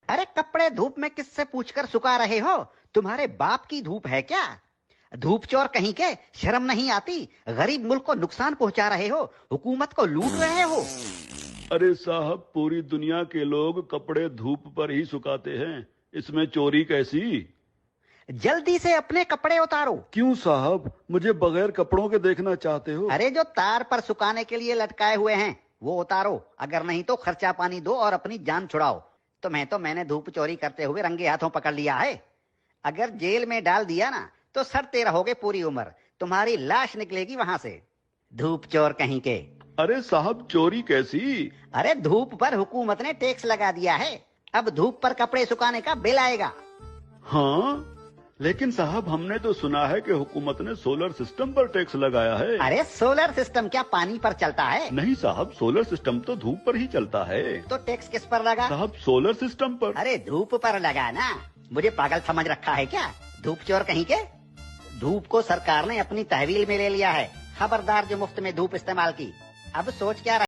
अरे कपड़े धूप में किससे पूछकर सुखा रहे हो? तुम्हारे बाप की धूप है क्या? धूप चोर कहीं के, शर्म नहीं आती? गरीब मुल्क को नुकसान पहुंचा रहे हो, हुकूमत को लूट रहे हो। अरे साहब, पूरी दुनिया के लोग कपड़े धूप पर ही सुखाते हैं, इसमें चोरी कैसी? जल्दी से अपने कपड़े उतारो। क्यों साहब, मुझे बगैर कपड़ों के देखना चाहते हो? अरे जो तार पर सुखाने के लिए लटकाए हुए हैं वो उतारो, अगर नहीं तो खर्चा पानी दो और अपनी जान छुड़ाओ। मैंने धूप चोरी करते हुए रंगे हाथों पकड़ लिया है। अगर जेल में डाल दिया ना तो सड़ते रहोगे पूरी उम्र, तुम्हारी लाश निकलेगी वहां से। धूप चोर कहीं के। अरे साहब, चोरी कैसी? अरे धूप पर हुकूमत ने टैक्स लगा दिया है, अब धूप पर कपड़े सुखाने का बिल आएगा। हाँ, लेकिन साहब हमने तो सुना है कि हुकूमत ने सोलर सिस्टम पर टैक्स लगाया है। अरे सोलर सिस्टम क्या पानी पर चलता है? नहीं साहब, सोलर सिस्टम तो धूप पर ही चलता है। तो टैक्स किस पर लगा? साहब, सोलर सिस्टम पर। अरे धूप पर लगा ना, मुझे पागल समझ रखा है क्या? धूप चोर कहीं के। धूप को सरकार ने अपनी तहवील में ले लिया है, खबरदार जो मुफ्त में धूप इस्तेमाल की। अब सोच क्या